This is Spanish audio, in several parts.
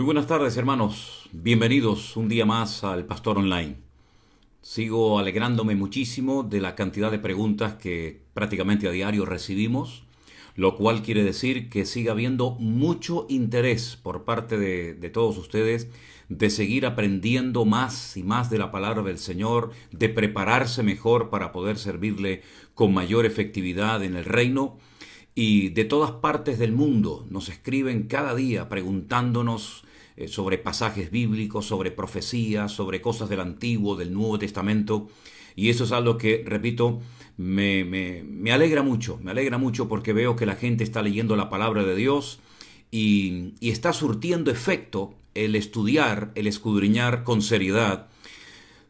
Muy buenas tardes, hermanos. Bienvenidos un día más al Pastor Online. Sigo alegrándome muchísimo de la cantidad de preguntas que prácticamente a diario recibimos, lo cual quiere decir que sigue habiendo mucho interés por parte de todos ustedes de seguir aprendiendo más y más de la palabra del Señor, de prepararse mejor para poder servirle con mayor efectividad en el reino. Y de todas partes del mundo nos escriben cada día preguntándonos sobre pasajes bíblicos, sobre profecías, sobre cosas del Antiguo, del Nuevo Testamento. Y eso es algo que, repito, me alegra mucho porque veo que la gente está leyendo la palabra de Dios y está surtiendo efecto el estudiar, el escudriñar con seriedad,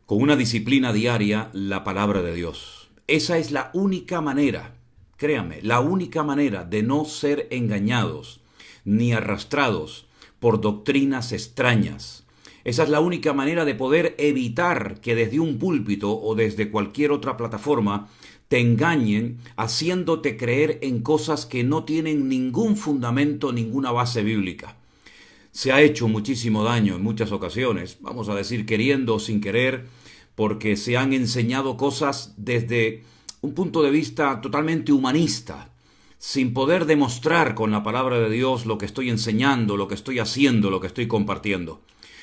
con una disciplina diaria, la palabra de Dios. Esa es la única manera. Créame, la única manera de no ser engañados ni arrastrados por doctrinas extrañas. Esa es la única manera de poder evitar que desde un púlpito o desde cualquier otra plataforma te engañen haciéndote creer en cosas que no tienen ningún fundamento, ninguna base bíblica. Se ha hecho muchísimo daño en muchas ocasiones, vamos a decir queriendo o sin querer, porque se han enseñado cosas desde un punto de vista totalmente humanista, sin poder demostrar con la palabra de Dios lo que estoy enseñando, lo que estoy haciendo, lo que estoy compartiendo.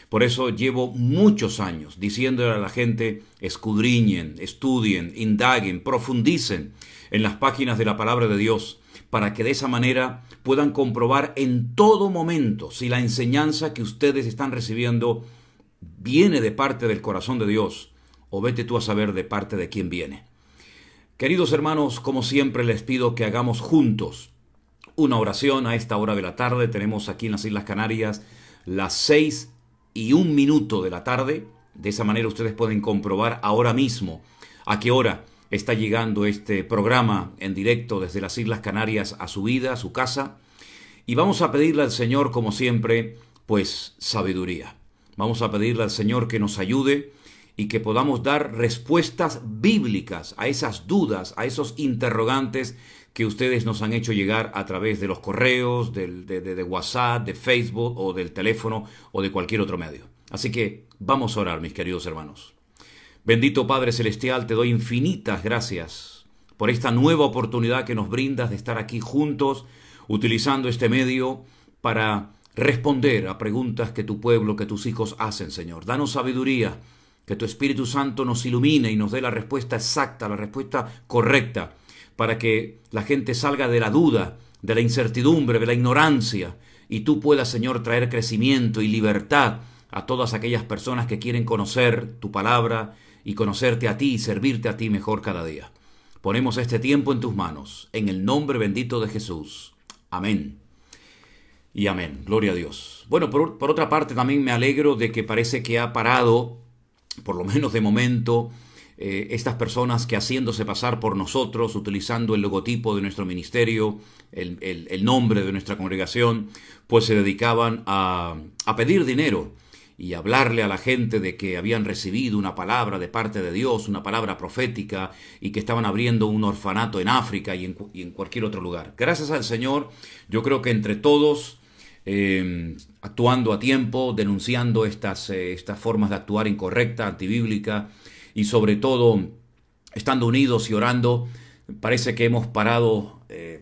Por eso llevo muchos años diciéndole a la gente: escudriñen, estudien, indaguen, profundicen en las páginas de la palabra de Dios, para que de esa manera puedan comprobar en todo momento si la enseñanza que ustedes están recibiendo viene de parte del corazón de Dios, o vete tú a saber de parte de quién viene. Queridos hermanos, como siempre les pido que hagamos juntos una oración a esta hora de la tarde. Tenemos aquí en las Islas Canarias las 6:01 de la tarde. De esa manera ustedes pueden comprobar ahora mismo a qué hora está llegando este programa en directo desde las Islas Canarias a su vida, a su casa. Y vamos a pedirle al Señor, como siempre, pues sabiduría. Vamos a pedirle al Señor que nos ayude y que podamos dar respuestas bíblicas a esas dudas, a esos interrogantes que ustedes nos han hecho llegar a través de los correos, de WhatsApp, de Facebook o del teléfono o de cualquier otro medio. Así que vamos a orar, mis queridos hermanos. Bendito Padre Celestial, te doy infinitas gracias por esta nueva oportunidad que nos brindas de estar aquí juntos, utilizando este medio para responder a preguntas que tu pueblo, que tus hijos hacen, Señor. Danos sabiduría, que tu Espíritu Santo nos ilumine y nos dé la respuesta exacta, la respuesta correcta, para que la gente salga de la duda, de la incertidumbre, de la ignorancia, y tú puedas, Señor, traer crecimiento y libertad a todas aquellas personas que quieren conocer tu palabra y conocerte a ti y servirte a ti mejor cada día. Ponemos este tiempo en tus manos, en el nombre bendito de Jesús. Amén. Y amén. Gloria a Dios. Bueno, por otra parte, también me alegro de que parece que ha parado, por lo menos de momento, estas personas que, haciéndose pasar por nosotros, utilizando el logotipo de nuestro ministerio, el nombre de nuestra congregación, pues se dedicaban a pedir dinero y hablarle a la gente de que habían recibido una palabra de parte de Dios, una palabra profética, y que estaban abriendo un orfanato en África y en cualquier otro lugar. Gracias al Señor, yo creo que entre todos, actuando a tiempo, denunciando estas formas de actuar incorrecta, antibíblica, y sobre todo estando unidos y orando, parece que hemos parado,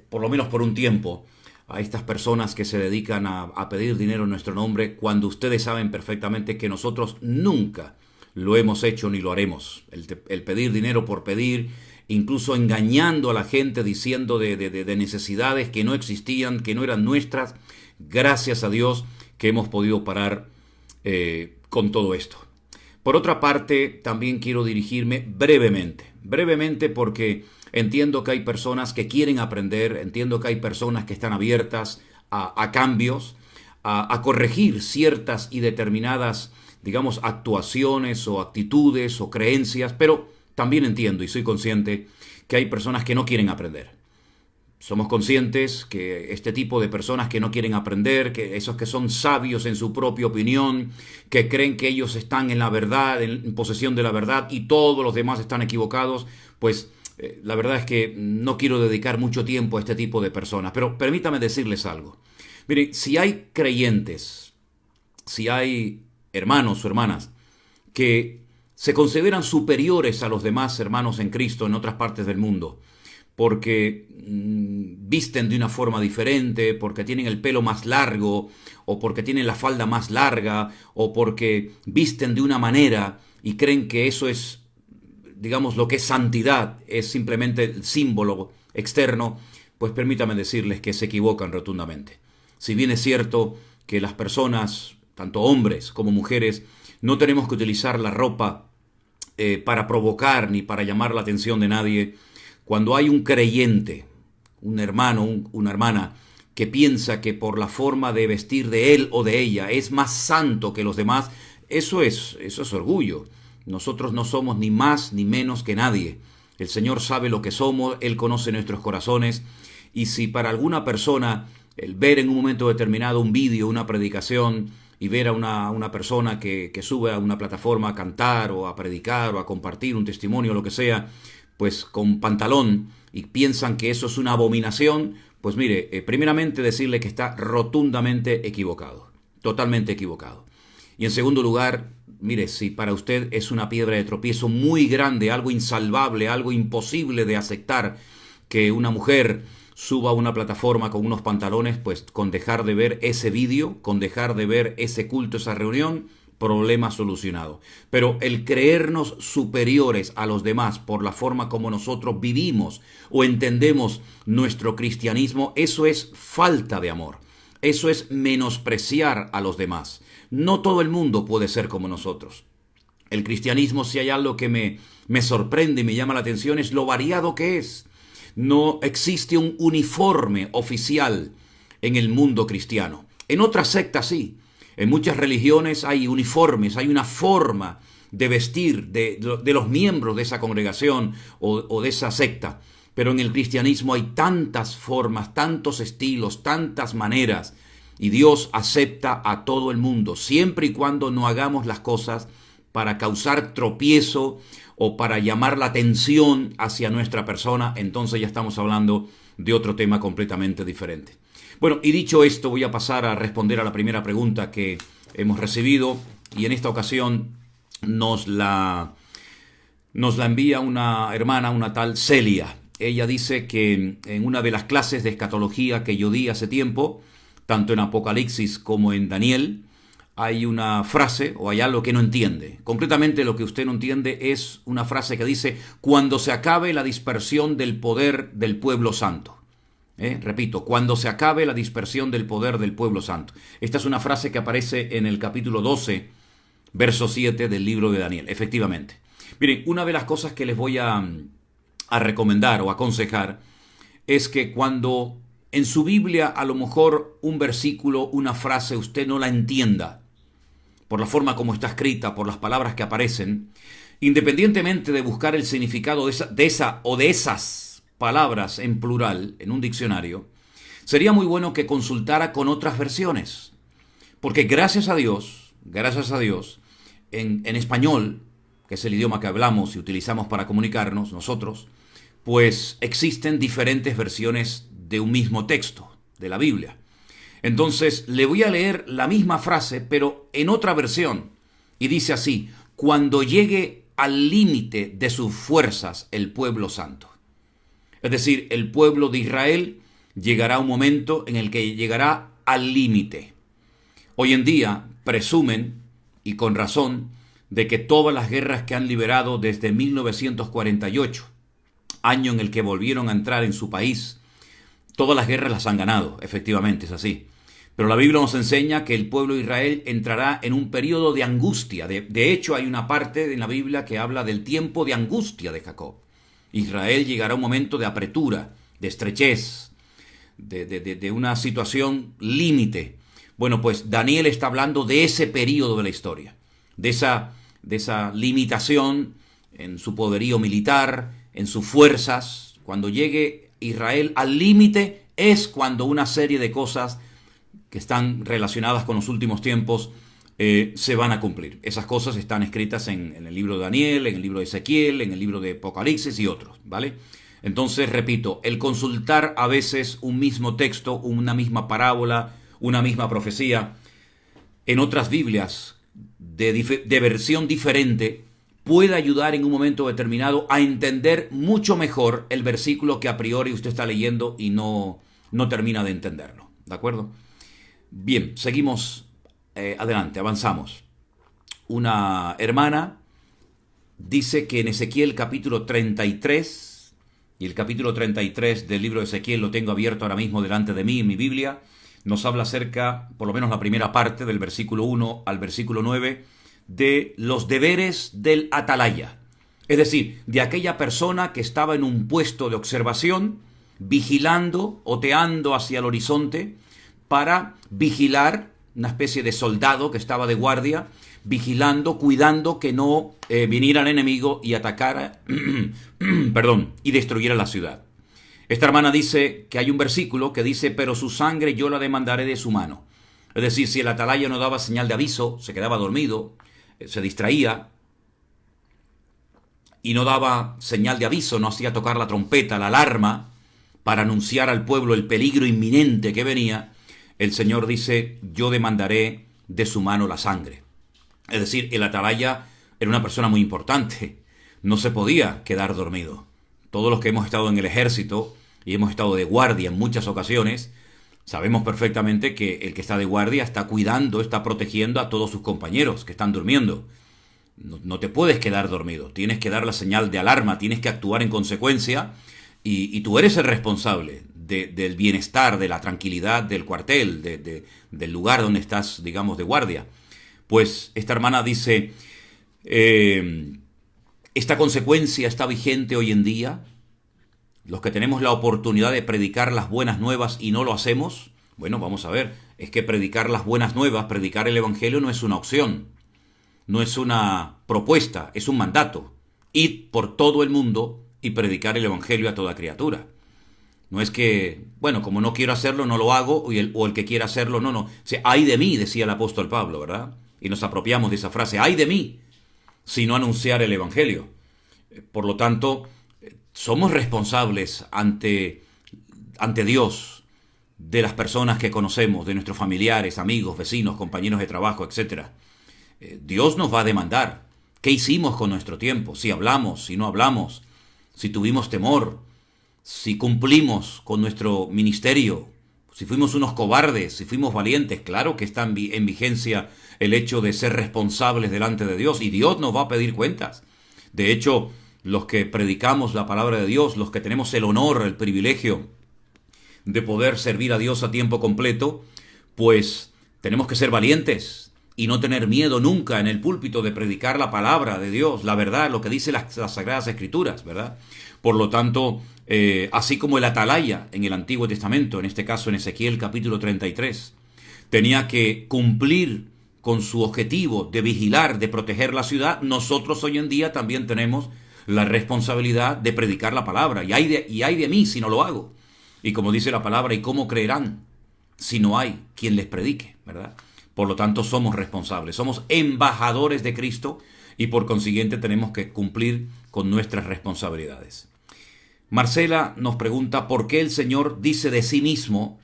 por lo menos por un tiempo, a estas personas que se dedican a pedir dinero en nuestro nombre, cuando ustedes saben perfectamente que nosotros nunca lo hemos hecho ni lo haremos. El pedir dinero por pedir, incluso engañando a la gente, diciendo de necesidades que no existían, que no eran nuestras. Gracias a Dios que hemos podido parar con todo esto. Por otra parte, también quiero dirigirme brevemente porque entiendo que hay personas que quieren aprender, entiendo que hay personas que están abiertas a cambios, a corregir ciertas y determinadas, digamos, actuaciones o actitudes o creencias, pero también entiendo y soy consciente que hay personas que no quieren aprender. Somos conscientes que este tipo de personas que no quieren aprender, que esos que son sabios en su propia opinión, que creen que ellos están en la verdad, en posesión de la verdad, y todos los demás están equivocados, pues la verdad es que no quiero dedicar mucho tiempo a este tipo de personas. Pero permítame decirles algo. Mire, si hay creyentes, si hay hermanos o hermanas que se consideran superiores a los demás hermanos en Cristo en otras partes del mundo, porque visten de una forma diferente, porque tienen el pelo más largo, o porque tienen la falda más larga, o porque visten de una manera y creen que eso es, digamos, lo que es santidad, es simplemente el símbolo externo, pues permítame decirles que se equivocan rotundamente. Si bien es cierto que las personas, tanto hombres como mujeres, no tenemos que utilizar la ropa para provocar ni para llamar la atención de nadie, cuando hay un creyente, un hermano, una hermana, que piensa que por la forma de vestir de él o de ella es más santo que los demás, eso es orgullo. Nosotros no somos ni más ni menos que nadie. El Señor sabe lo que somos, Él conoce nuestros corazones, y si para alguna persona el ver en un momento determinado un vídeo, una predicación, y ver a una persona que sube a una plataforma a cantar o a predicar o a compartir un testimonio o lo que sea, pues con pantalón, y piensan que eso es una abominación, pues mire, primeramente decirle que está rotundamente equivocado, totalmente equivocado. Y en segundo lugar, mire, si para usted es una piedra de tropiezo muy grande, algo insalvable, algo imposible de aceptar, que una mujer suba a una plataforma con unos pantalones, pues con dejar de ver ese vídeo, con dejar de ver ese culto, esa reunión, problema solucionado. Pero el creernos superiores a los demás por la forma como nosotros vivimos o entendemos nuestro cristianismo, eso es falta de amor. Eso es menospreciar a los demás. No todo el mundo puede ser como nosotros. El cristianismo, si hay algo que me sorprende y me llama la atención, es lo variado que es. No existe un uniforme oficial en el mundo cristiano. En otras sectas sí. En muchas religiones hay uniformes, hay una forma de vestir de los miembros de esa congregación o de esa secta. Pero en el cristianismo hay tantas formas, tantos estilos, tantas maneras. Y Dios acepta a todo el mundo, siempre y cuando no hagamos las cosas para causar tropiezo o para llamar la atención hacia nuestra persona. Entonces ya estamos hablando de otro tema completamente diferente. Bueno, y dicho esto, voy a pasar a responder a la primera pregunta que hemos recibido, y en esta ocasión nos la envía una hermana, una tal Celia. Ella dice que en una de las clases de escatología que yo di hace tiempo, tanto en Apocalipsis como en Daniel, hay una frase o hay algo que no entiende. Concretamente lo que usted no entiende es una frase que dice: cuando se acabe la dispersión del poder del pueblo santo. Repito, cuando se acabe la dispersión del poder del pueblo santo. Esta es una frase que aparece en el capítulo 12, verso 7 del libro de Daniel. Efectivamente. Miren, una de las cosas que les voy a recomendar o aconsejar es que cuando en su Biblia a lo mejor un versículo, una frase, usted no la entienda, por la forma como está escrita, por las palabras que aparecen, independientemente de buscar el significado de esa o de esas palabras en plural en un diccionario, sería muy bueno que consultara con otras versiones. Porque gracias a Dios, en español, que es el idioma que hablamos y utilizamos para comunicarnos nosotros, pues existen diferentes versiones de un mismo texto, de la Biblia. Entonces le voy a leer la misma frase, pero en otra versión. Y dice así: cuando llegue al límite de sus fuerzas el pueblo santo. Es decir, el pueblo de Israel llegará a un momento en el que llegará al límite. Hoy en día presumen, y con razón, de que todas las guerras que han liberado desde 1948, año en el que volvieron a entrar en su país, todas las guerras las han ganado, efectivamente, es así. Pero la Biblia nos enseña que el pueblo de Israel entrará en un periodo de angustia. De hecho, hay una parte en la Biblia que habla del tiempo de angustia de Jacob. Israel llegará a un momento de apretura, de estrechez, de una situación límite. Bueno, pues Daniel está hablando de ese periodo de la historia, de esa limitación en su poderío militar, en sus fuerzas. Cuando llegue Israel al límite es cuando una serie de cosas que están relacionadas con los últimos tiempos se van a cumplir. Esas cosas están escritas en el libro de Daniel, en el libro de Ezequiel, en el libro de Apocalipsis y otros, ¿vale? Entonces, repito, el consultar a veces un mismo texto, una misma parábola, una misma profecía, en otras Biblias de versión diferente, puede ayudar en un momento determinado a entender mucho mejor el versículo que a priori usted está leyendo y no termina de entenderlo. ¿De acuerdo? Bien, seguimos adelante, avanzamos. Una hermana dice que en Ezequiel capítulo 33, y el capítulo 33 del libro de Ezequiel lo tengo abierto ahora mismo delante de mí en mi Biblia, nos habla acerca, por lo menos la primera parte, del versículo 1 al versículo 9, de los deberes del atalaya. Es decir, de aquella persona que estaba en un puesto de observación, vigilando, oteando hacia el horizonte, para vigilar, una especie de soldado que estaba de guardia, vigilando, cuidando que no viniera el enemigo y atacara, y destruyera la ciudad. Esta hermana dice que hay un versículo que dice, pero su sangre yo la demandaré de su mano. Es decir, si el atalaya no daba señal de aviso, se quedaba dormido, se distraía y no daba señal de aviso, no hacía tocar la trompeta, la alarma, para anunciar al pueblo el peligro inminente que venía, el Señor dice, yo demandaré de su mano la sangre. Es decir, el atalaya era una persona muy importante, no se podía quedar dormido. Todos los que hemos estado en el ejército y hemos estado de guardia en muchas ocasiones, sabemos perfectamente que el que está de guardia está cuidando, está protegiendo a todos sus compañeros que están durmiendo. No te puedes quedar dormido, tienes que dar la señal de alarma, tienes que actuar en consecuencia y tú eres el responsable del bienestar, de la tranquilidad del cuartel, del lugar donde estás, digamos, de guardia. Pues esta hermana dice, esta consecuencia está vigente hoy en día. Los que tenemos la oportunidad de predicar las buenas nuevas y no lo hacemos, bueno, vamos a ver, es que predicar las buenas nuevas, predicar el evangelio no es una opción, no es una propuesta, es un mandato. Id por todo el mundo y predicar el evangelio a toda criatura. No es que, bueno, como no quiero hacerlo, no lo hago, o el que quiera hacerlo, no. O sea, ay de mí, decía el apóstol Pablo, ¿verdad? Y nos apropiamos de esa frase, ay de mí, si no anunciar el evangelio. Por lo tanto, somos responsables ante Dios de las personas que conocemos, de nuestros familiares, amigos, vecinos, compañeros de trabajo, etc. Dios nos va a demandar qué hicimos con nuestro tiempo, si hablamos, si no hablamos, si tuvimos temor, si cumplimos con nuestro ministerio, si fuimos unos cobardes, si fuimos valientes. Claro que está en vigencia el hecho de ser responsables delante de Dios, y Dios nos va a pedir cuentas. De hecho, los que predicamos la palabra de Dios, los que tenemos el honor, el privilegio de poder servir a Dios a tiempo completo, pues tenemos que ser valientes y no tener miedo nunca en el púlpito de predicar la palabra de Dios, la verdad, lo que dice las Sagradas Escrituras, ¿verdad? Por lo tanto, así como el atalaya en el Antiguo Testamento, en este caso en Ezequiel capítulo 33, tenía que cumplir con su objetivo de vigilar, de proteger la ciudad, nosotros hoy en día también tenemos la responsabilidad de predicar la palabra. Y hay de mí si no lo hago. Y como dice la palabra, ¿y cómo creerán si no hay quien les predique? ¿Verdad? Por lo tanto, somos responsables, somos embajadores de Cristo y por consiguiente tenemos que cumplir con nuestras responsabilidades. Marcela nos pregunta por qué el Señor dice de sí mismo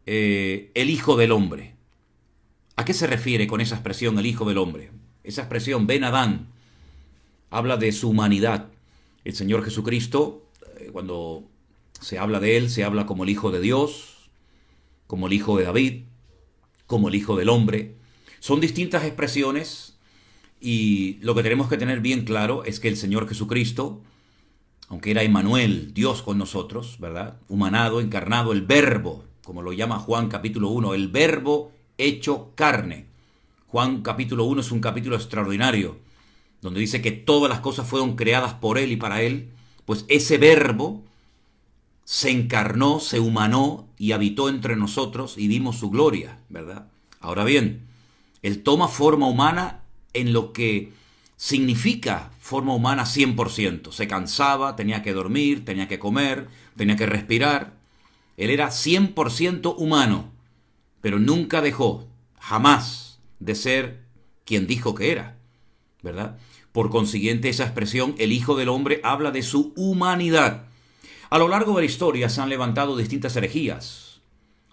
el Hijo del Hombre. ¿A qué se refiere con esa expresión, el Hijo del Hombre? Esa expresión, Ben Adán, habla de su humanidad. El Señor Jesucristo, cuando se habla de Él, se habla como el Hijo de Dios, como el Hijo de David, como el Hijo del Hombre. Son distintas expresiones y lo que tenemos que tener bien claro es que el Señor Jesucristo, aunque era Emmanuel, Dios con nosotros, ¿verdad? Humanado, encarnado, el Verbo, como lo llama Juan capítulo 1, el Verbo hecho carne. Juan capítulo 1 es un capítulo extraordinario, donde dice que todas las cosas fueron creadas por Él y para Él. Pues ese Verbo se encarnó, se humanó y habitó entre nosotros y vimos su gloria, ¿verdad? Ahora bien, Él toma forma humana en lo que significa forma humana 100%. Se cansaba, tenía que dormir, tenía que comer, tenía que respirar. Él era 100% humano, pero nunca dejó, jamás, de ser quien dijo que era, ¿verdad? Por consiguiente, esa expresión, el Hijo del Hombre, habla de su humanidad. A lo largo de la historia se han levantado distintas herejías.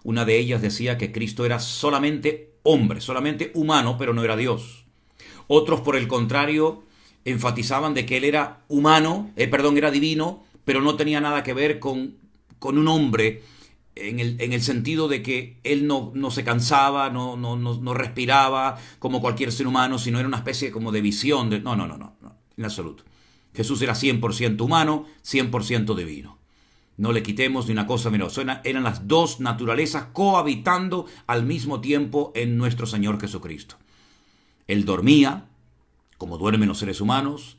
Una de ellas decía que Cristo era solamente hombre, solamente humano, pero no era Dios. Otros, por el contrario, enfatizaban de que él era humano, era divino, pero no tenía nada que ver con un hombre en el sentido de que él no se cansaba, no respiraba como cualquier ser humano, sino era una especie como de visión. No, en absoluto. Jesús era 100% humano, 100% divino. No le quitemos ni una cosa menos. Eran las dos naturalezas cohabitando al mismo tiempo en nuestro Señor Jesucristo. Él dormía, como duermen los seres humanos.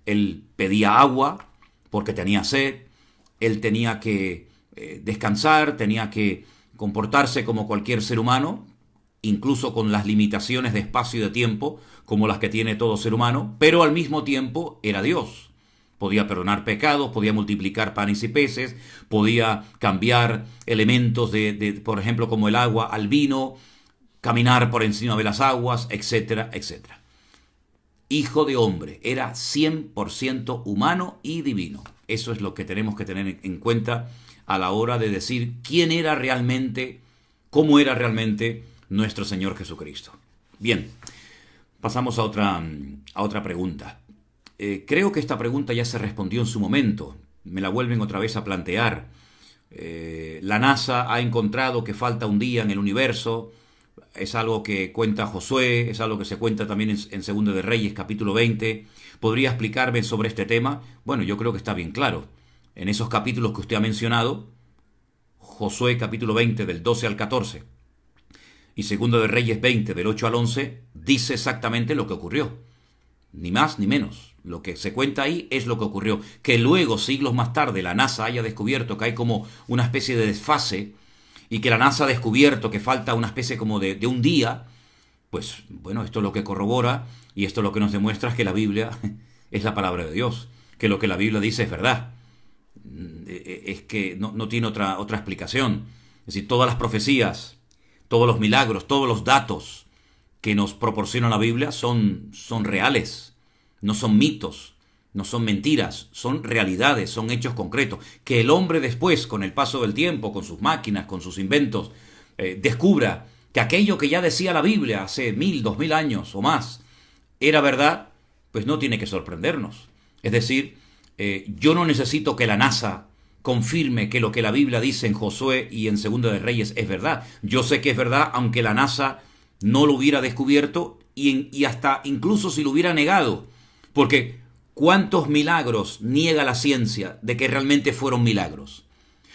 Él pedía agua porque tenía sed. Él tenía que descansar, tenía que comportarse como cualquier ser humano, incluso con las limitaciones de espacio y de tiempo, como las que tiene todo ser humano, pero al mismo tiempo era Dios. Podía perdonar pecados, podía multiplicar panes y peces, podía cambiar elementos por ejemplo, como el agua al vino, caminar por encima de las aguas, etcétera, etcétera. Hijo de hombre, era 100% humano y divino. Eso es lo que tenemos que tener en cuenta a la hora de decir quién era realmente, cómo era realmente nuestro Señor Jesucristo. Bien, pasamos a otra pregunta. Creo que esta pregunta ya se respondió en su momento. Me la vuelven otra vez a plantear. La NASA ha encontrado que falta un día en el universo. Es algo que cuenta Josué, es algo que se cuenta también en Segunda de Reyes, capítulo 20. ¿Podría explicarme sobre este tema? Bueno, yo creo que está bien claro. En esos capítulos que usted ha mencionado, Josué capítulo 20 del 12 al 14 y Segunda de Reyes 20 del 8 al 11, dice exactamente lo que ocurrió. Ni más ni menos. Lo que se cuenta ahí es lo que ocurrió. Que luego, siglos más tarde, la NASA haya descubierto que hay como una especie de desfase y que la NASA ha descubierto que falta una especie como de un día, pues bueno, esto es lo que corrobora y esto es lo que nos demuestra es que la Biblia es la palabra de Dios, que lo que la Biblia dice es verdad. Es que no tiene otra explicación. Es decir, todas las profecías, todos los milagros, todos los datos que nos proporciona la Biblia son reales, no son mitos, no son mentiras, son realidades, son hechos concretos. Que el hombre después, con el paso del tiempo, con sus máquinas, con sus inventos, descubra que aquello que ya decía la Biblia hace 1000, 2000 años o más era verdad, pues no tiene que sorprendernos. Es decir, yo no necesito que la NASA confirme que lo que la Biblia dice en Josué y en Segunda de Reyes es verdad. Yo sé que es verdad, aunque la NASA no lo hubiera descubierto y hasta incluso si lo hubiera negado. Porque ¿cuántos milagros niega la ciencia de que realmente fueron milagros?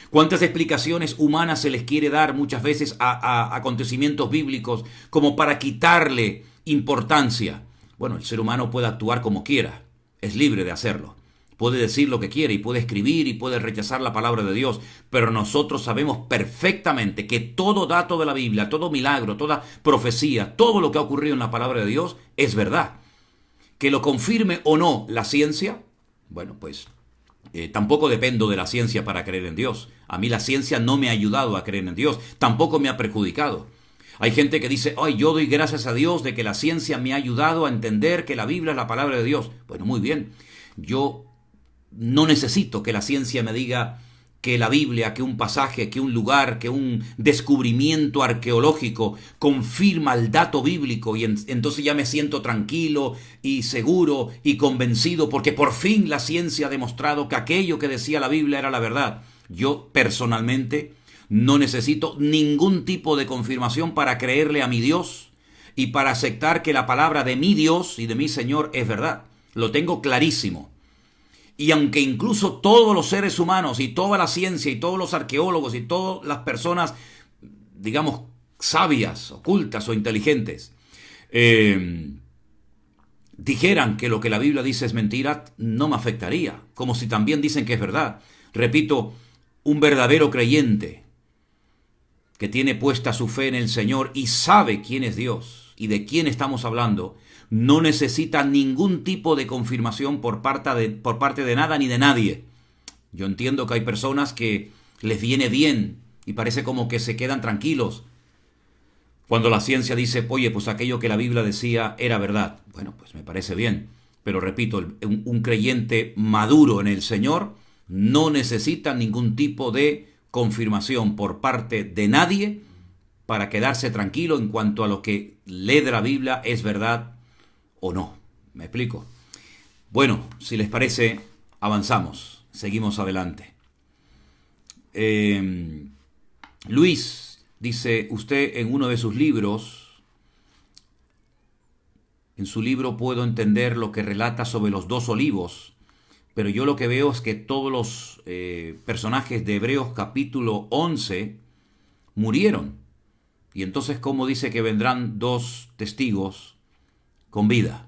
¿Cuántas explicaciones humanas se les quiere dar muchas veces a acontecimientos bíblicos como para quitarle importancia? Bueno, el ser humano puede actuar como quiera, es libre de hacerlo. Puede decir lo que quiere y puede escribir y puede rechazar la palabra de Dios, pero nosotros sabemos perfectamente que todo dato de la Biblia, todo milagro, toda profecía, todo lo que ha ocurrido en la palabra de Dios es verdad. Que lo confirme o no la ciencia, bueno, pues tampoco dependo de la ciencia para creer en Dios. A mí la ciencia no me ha ayudado a creer en Dios, tampoco me ha perjudicado. Hay gente que dice, ay, yo doy gracias a Dios de que la ciencia me ha ayudado a entender que la Biblia es la palabra de Dios. Bueno, muy bien, yo no necesito que la ciencia me diga que la Biblia, que un pasaje, que un lugar, que un descubrimiento arqueológico confirma el dato bíblico y entonces ya me siento tranquilo y seguro y convencido porque por fin la ciencia ha demostrado que aquello que decía la Biblia era la verdad. Yo personalmente no necesito ningún tipo de confirmación para creerle a mi Dios y para aceptar que la palabra de mi Dios y de mi Señor es verdad. Lo tengo clarísimo. Y aunque incluso todos los seres humanos y toda la ciencia y todos los arqueólogos y todas las personas, digamos, sabias, ocultas o inteligentes, dijeran que lo que la Biblia dice es mentira, no me afectaría. Como si también dicen que es verdad. Repito, un verdadero creyente que tiene puesta su fe en el Señor y sabe quién es Dios y de quién estamos hablando, no necesita ningún tipo de confirmación por parte de nada ni de nadie. Yo entiendo que hay personas que les viene bien y parece como que se quedan tranquilos cuando la ciencia dice, oye, pues aquello que la Biblia decía era verdad. Bueno, pues me parece bien. Pero repito, un creyente maduro en el Señor no necesita ningún tipo de confirmación por parte de nadie para quedarse tranquilo en cuanto a lo que lee de la Biblia es verdad o no. ¿Me explico? Bueno, si les parece, avanzamos, seguimos adelante. Luis dice, usted en uno de sus libros, en su libro puedo entender lo que relata sobre los dos olivos, pero yo lo que veo es que todos los personajes de Hebreos capítulo 11 murieron. Y entonces, ¿cómo dice que vendrán dos testigos con vida?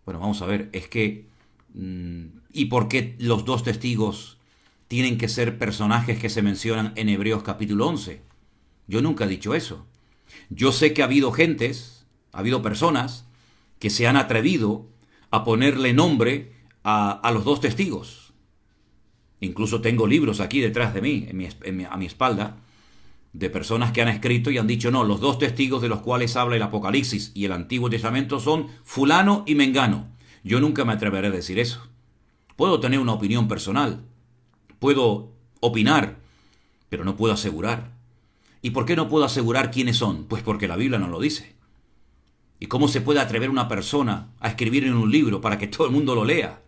Bueno, vamos a ver, es que... ¿y por qué los dos testigos tienen que ser personajes que se mencionan en Hebreos capítulo 11? Yo nunca he dicho eso. Yo sé que ha habido gentes, ha habido personas que se han atrevido a ponerle nombre a los dos testigos. Incluso tengo libros aquí detrás de mí, a mi espalda, de personas que han escrito y han dicho, no, los dos testigos de los cuales habla el Apocalipsis y el Antiguo Testamento son fulano y mengano. Yo nunca me atreveré a decir eso. Puedo tener una opinión personal, puedo opinar, pero no puedo asegurar. ¿Y por qué no puedo asegurar quiénes son? Pues porque la Biblia no lo dice. ¿Y cómo se puede atrever una persona a escribir en un libro para que todo el mundo lo lea?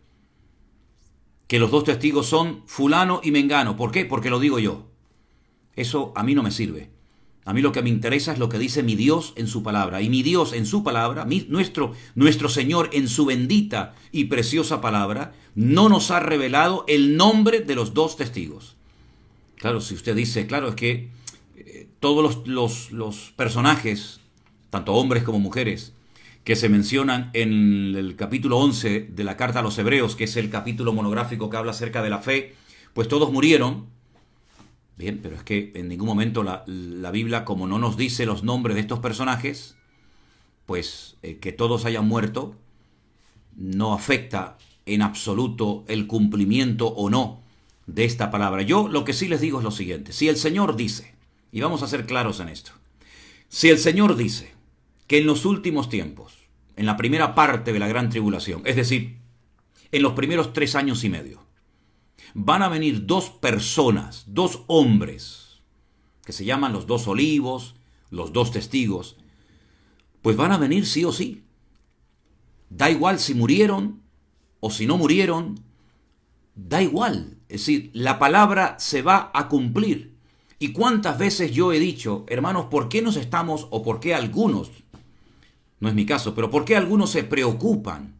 Que los dos testigos son fulano y mengano. ¿Por qué? Porque lo digo yo. Eso a mí no me sirve. A mí lo que me interesa es lo que dice mi Dios en su palabra. Y mi Dios en su palabra, nuestro Señor en su bendita y preciosa palabra, no nos ha revelado el nombre de los dos testigos. Claro, si usted dice, claro, es que todos los personajes, tanto hombres como mujeres, que se mencionan en el capítulo 11 de la carta a los Hebreos, que es el capítulo monográfico que habla acerca de la fe, pues todos murieron. Bien, pero es que en ningún momento la Biblia, como no nos dice los nombres de estos personajes, pues que todos hayan muerto no afecta en absoluto el cumplimiento o no de esta palabra. Yo lo que sí les digo es lo siguiente: si el Señor dice, y vamos a ser claros en esto, si el Señor dice que en los últimos tiempos, en la primera parte de la gran tribulación, es decir, en los primeros 3 años y medio, van a venir dos personas, dos hombres, que se llaman los dos olivos, los dos testigos, pues van a venir sí o sí. Da igual si murieron o si no murieron, da igual. Es decir, la palabra se va a cumplir. ¿Y cuántas veces yo he dicho, hermanos, por qué nos estamos, o por qué algunos, no es mi caso, pero por qué algunos se preocupan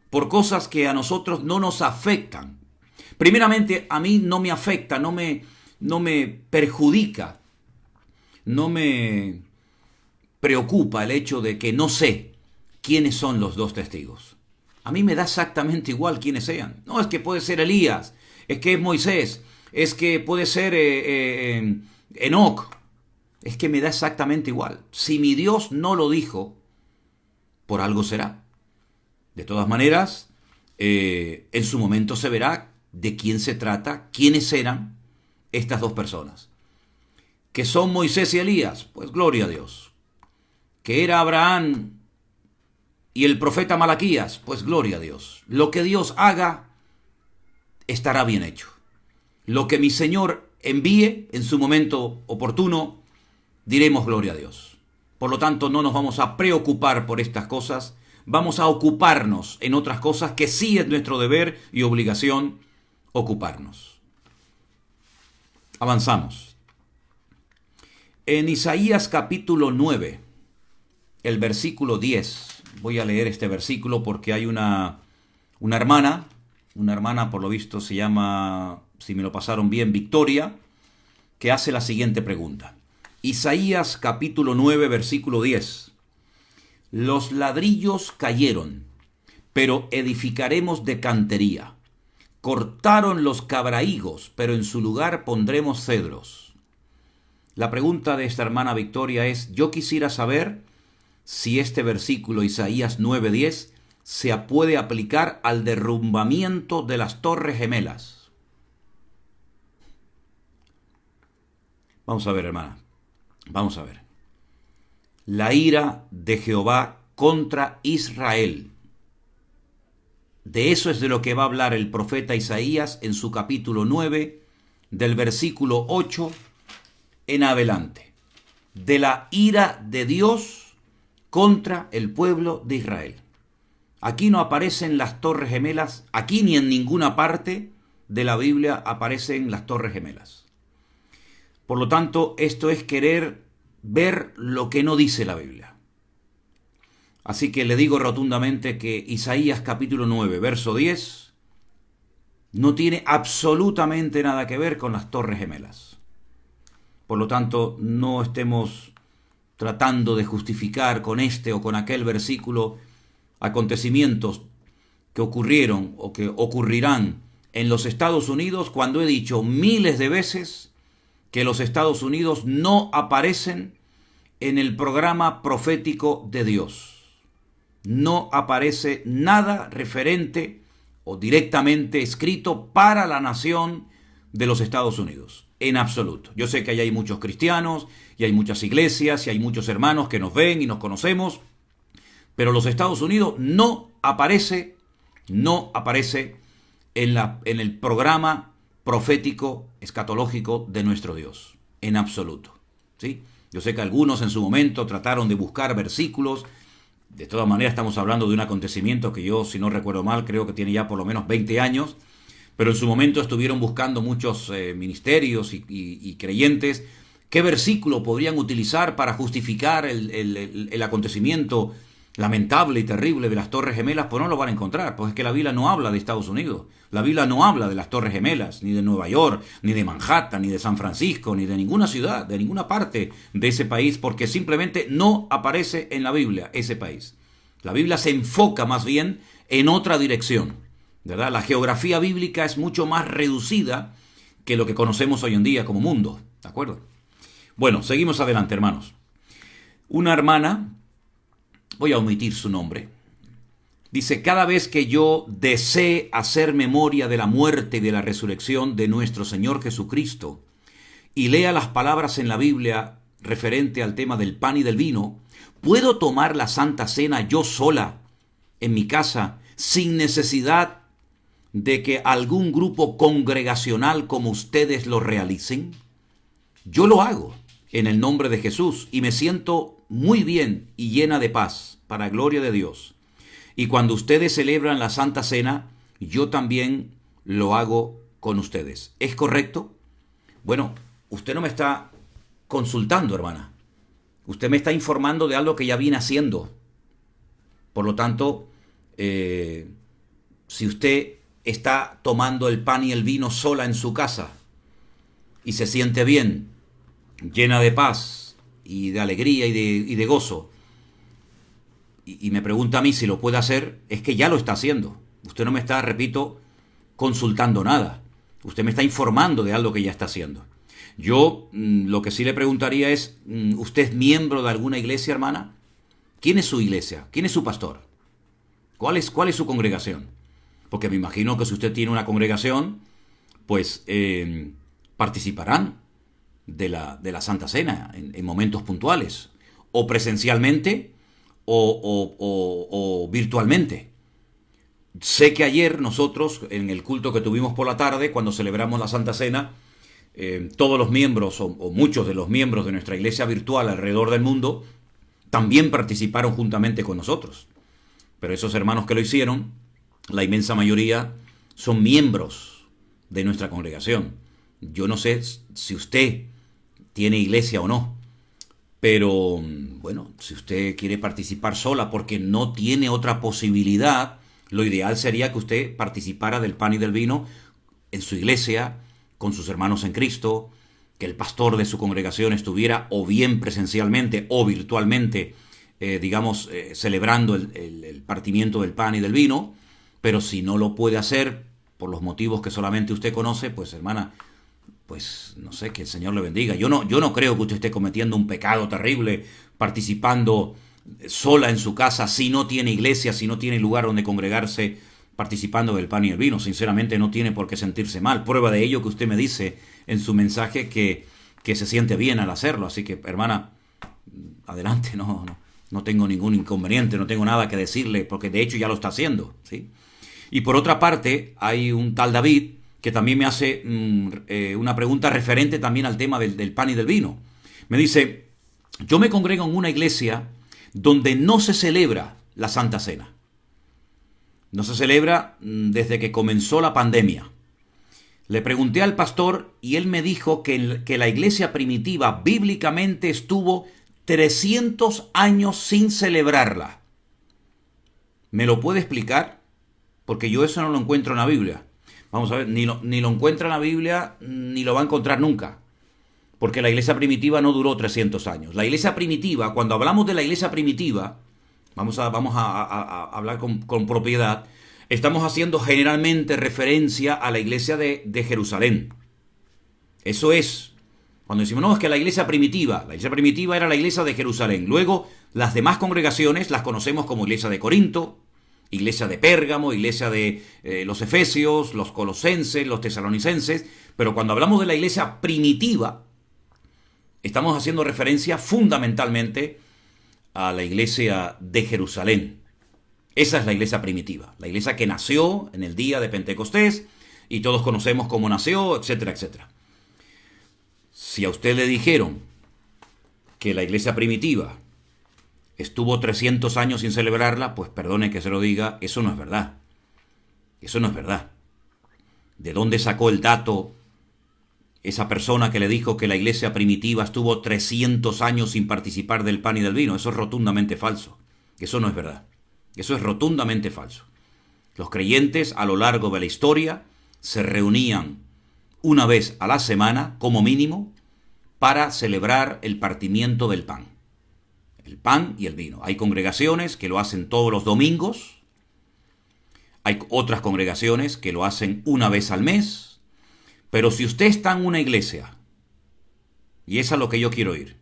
por cosas que a nosotros no nos afectan? Primeramente, a mí no me afecta, no me perjudica, no me preocupa el hecho de que no sé quiénes son los dos testigos. A mí me da exactamente igual quiénes sean. No, es que puede ser Elías, es que es Moisés, es que puede ser Enoc. Es que me da exactamente igual. Si mi Dios no lo dijo, por algo será. De todas maneras, en su momento se verá de quién se trata, quiénes eran estas dos personas. ¿Que son Moisés y Elías? Pues gloria a Dios. ¿Que era Abraham y el profeta Malaquías? Pues gloria a Dios. Lo que Dios haga estará bien hecho. Lo que mi Señor envíe en su momento oportuno, diremos gloria a Dios. Por lo tanto, no nos vamos a preocupar por estas cosas, vamos a ocuparnos en otras cosas que sí es nuestro deber y obligación ocuparnos. Avanzamos. En Isaías capítulo 9, el versículo 10, voy a leer este versículo porque hay una hermana por lo visto se llama, si me lo pasaron bien, Victoria, que hace la siguiente pregunta. Isaías capítulo 9, versículo 10. Los ladrillos cayeron, pero edificaremos de cantería. Cortaron los cabrahigos, pero en su lugar pondremos cedros. La pregunta de esta hermana Victoria es, yo quisiera saber si este versículo, Isaías 9:10, se puede aplicar al derrumbamiento de las Torres Gemelas. Vamos a ver, hermana, vamos a ver. La ira de Jehová contra Israel. De eso es de lo que va a hablar el profeta Isaías en su capítulo 9, del versículo 8 en adelante. de la ira de Dios contra el pueblo de Israel. Aquí no aparecen las Torres Gemelas, aquí ni en ninguna parte de la Biblia aparecen las Torres Gemelas. Por lo tanto, esto es querer ver lo que no dice la Biblia. Así que le digo rotundamente que Isaías capítulo 9, verso 10, no tiene absolutamente nada que ver con las Torres Gemelas. Por lo tanto, no estemos tratando de justificar con este o con aquel versículo acontecimientos que ocurrieron o que ocurrirán en los Estados Unidos, cuando he dicho miles de veces que los Estados Unidos no aparecen en el programa profético de Dios. No aparece nada referente o directamente escrito para la nación de los Estados Unidos, en absoluto. Yo sé que ahí hay muchos cristianos y hay muchas iglesias y hay muchos hermanos que nos ven y nos conocemos, pero los Estados Unidos no aparece en el programa profético, escatológico de nuestro Dios, en absoluto, ¿sí? Yo sé que algunos en su momento trataron de buscar versículos. De todas maneras, estamos hablando de un acontecimiento que yo, si no recuerdo mal, creo que tiene ya por lo menos 20 años, pero en su momento estuvieron buscando muchos ministerios y creyentes qué versículo podrían utilizar para justificar el acontecimiento lamentable y terrible de las Torres Gemelas. Pues no lo van a encontrar, pues es que la Biblia no habla de Estados Unidos, la Biblia no habla de las Torres Gemelas, ni de Nueva York, ni de Manhattan, ni de San Francisco, ni de ninguna ciudad, de ninguna parte de ese país, porque simplemente no aparece en la Biblia ese país. La Biblia se enfoca más bien en otra dirección, ¿verdad? La geografía bíblica es mucho más reducida que lo que conocemos hoy en día como mundo, ¿de acuerdo? Bueno, seguimos adelante, hermanos. Una hermana, voy a omitir su nombre, dice: cada vez que yo desee hacer memoria de la muerte y de la resurrección de nuestro Señor Jesucristo y lea las palabras en la Biblia referente al tema del pan y del vino, ¿puedo tomar la Santa Cena yo sola en mi casa sin necesidad de que algún grupo congregacional como ustedes lo realicen? Yo lo hago en el nombre de Jesús y me siento muy bien y llena de paz, para gloria de Dios. Y cuando ustedes celebran la Santa Cena, yo también lo hago con ustedes. ¿Es correcto? Bueno, usted no me está consultando, hermana. Usted me está informando de algo que ya viene haciendo. Por lo tanto, si usted está tomando el pan y el vino sola en su casa y se siente bien, llena de paz y de alegría y de gozo, y me pregunta a mí si lo puede hacer, es que ya lo está haciendo. Usted no me está, repito, consultando nada. Usted me está informando de algo que ya está haciendo. Yo lo que sí le preguntaría es, ¿usted es miembro de alguna iglesia, hermana? ¿Quién es su iglesia? ¿Quién es su pastor? ¿Cuál es su congregación? Porque me imagino que si usted tiene una congregación, pues participarán de la Santa Cena en momentos puntuales, o presencialmente o virtualmente. Sé que ayer nosotros, en el culto que tuvimos por la tarde, cuando celebramos la Santa Cena, todos los miembros o muchos de los miembros de nuestra iglesia virtual alrededor del mundo también participaron juntamente con nosotros. Pero esos hermanos que lo hicieron, la inmensa mayoría son miembros de nuestra congregación. Yo no sé si usted tiene iglesia o no, pero bueno, si usted quiere participar sola porque no tiene otra posibilidad, lo ideal sería que usted participara del pan y del vino en su iglesia, con sus hermanos en Cristo, que el pastor de su congregación estuviera o bien presencialmente o virtualmente, celebrando el partimiento del pan y del vino. Pero si no lo puede hacer por los motivos que solamente usted conoce, pues hermana, pues no sé, que el Señor le bendiga. Yo no creo que usted esté cometiendo un pecado terrible participando sola en su casa, si no tiene iglesia, si no tiene lugar donde congregarse, participando del pan y el vino. Sinceramente no tiene por qué sentirse mal. Prueba de ello que usted me dice en su mensaje que se siente bien al hacerlo. Así que, hermana, adelante, no tengo ningún inconveniente, no tengo nada que decirle, porque de hecho ya lo está haciendo, ¿sí? Y por otra parte, hay un tal David que también me hace una pregunta referente también al tema del pan y del vino. Me dice: Yo me congrego en una iglesia donde no se celebra la Santa Cena. No se celebra desde que comenzó la pandemia. Le pregunté al pastor y él me dijo que la iglesia primitiva bíblicamente estuvo 300 años sin celebrarla. ¿Me lo puede explicar? Porque yo eso no lo encuentro en la Biblia. Vamos a ver, ni lo encuentra en la Biblia, ni lo va a encontrar nunca. Porque la iglesia primitiva no duró 300 años. La iglesia primitiva, cuando hablamos de la iglesia primitiva, vamos a hablar con propiedad, estamos haciendo generalmente referencia a la iglesia de Jerusalén. Eso es. Cuando decimos, no, es que la iglesia primitiva era la iglesia de Jerusalén. Luego, las demás congregaciones las conocemos como iglesia de Corinto, iglesia de Pérgamo, iglesia de los Efesios, los Colosenses, los Tesalonicenses. Pero cuando hablamos de la iglesia primitiva, estamos haciendo referencia fundamentalmente a la iglesia de Jerusalén. Esa es la iglesia primitiva, la iglesia que nació en el día de Pentecostés y todos conocemos cómo nació, etcétera, etcétera. Si a usted le dijeron que la iglesia primitiva estuvo 300 años sin celebrarla, pues perdone que se lo diga, eso no es verdad. Eso no es verdad. ¿De dónde sacó el dato esa persona que le dijo que la iglesia primitiva estuvo 300 años sin participar del pan y del vino? Eso es rotundamente falso. Eso no es verdad. Eso es rotundamente falso. Los creyentes a lo largo de la historia se reunían una vez a la semana, como mínimo, para celebrar el partimiento del pan. El pan y el vino. Hay congregaciones que lo hacen todos los domingos. Hay otras congregaciones que lo hacen una vez al mes. Pero si usted está en una iglesia, y es a lo que yo quiero ir,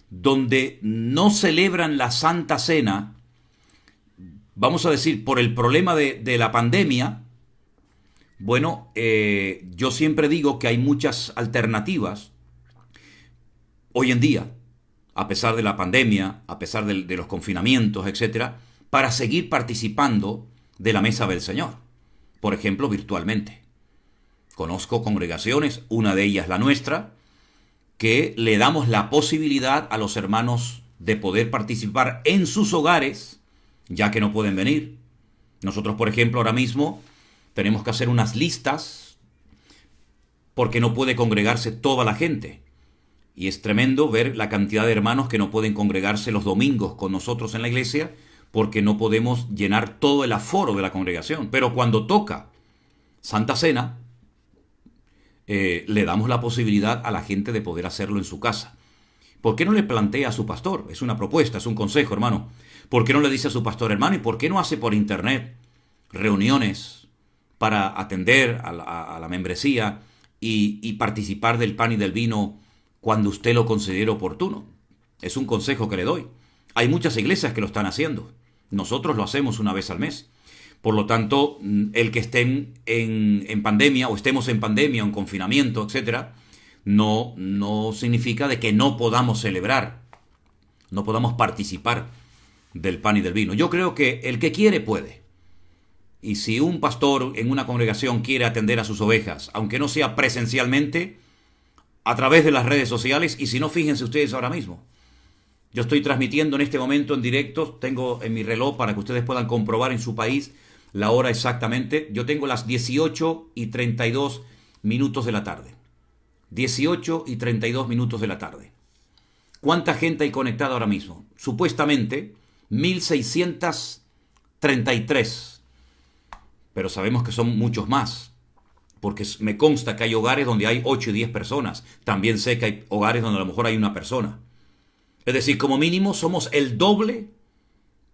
donde no celebran la Santa Cena, vamos a decir, por el problema de la pandemia, bueno, yo siempre digo que hay muchas alternativas hoy en día, a pesar de la pandemia, a pesar de los confinamientos, etcétera, para seguir participando de la mesa del Señor. Por ejemplo, virtualmente. Conozco congregaciones, una de ellas la nuestra, que le damos la posibilidad a los hermanos de poder participar en sus hogares, ya que no pueden venir. Nosotros, por ejemplo, ahora mismo tenemos que hacer unas listas porque no puede congregarse toda la gente. Y es tremendo ver la cantidad de hermanos que no pueden congregarse los domingos con nosotros en la iglesia porque no podemos llenar todo el aforo de la congregación. Pero cuando toca Santa Cena, le damos la posibilidad a la gente de poder hacerlo en su casa. ¿Por qué no le plantea a su pastor? Es una propuesta, es un consejo, hermano. ¿Por qué no le dice a su pastor, hermano, y por qué no hace por internet reuniones para atender a la membresía y participar del pan y del vino cuando usted lo considere oportuno? Es un consejo que le doy. Hay muchas iglesias que lo están haciendo. Nosotros lo hacemos una vez al mes. Por lo tanto, el que estén en pandemia o estemos en pandemia o en confinamiento, etcétera, no significa de que no podamos celebrar, no podamos participar del pan y del vino. Yo creo que el que quiere puede. Y si un pastor en una congregación quiere atender a sus ovejas, aunque no sea presencialmente, a través de las redes sociales, y si no, fíjense ustedes ahora mismo. Yo estoy transmitiendo en este momento en directo, tengo en mi reloj para que ustedes puedan comprobar en su país la hora exactamente. Yo tengo las 18:32 minutos de la tarde. 18:32 de la tarde. ¿Cuánta gente hay conectada ahora mismo? Supuestamente 1633. Pero sabemos que son muchos más. Porque me consta que hay hogares donde hay 8 y 10 personas. También sé que hay hogares donde a lo mejor hay una persona. Es decir, como mínimo somos el doble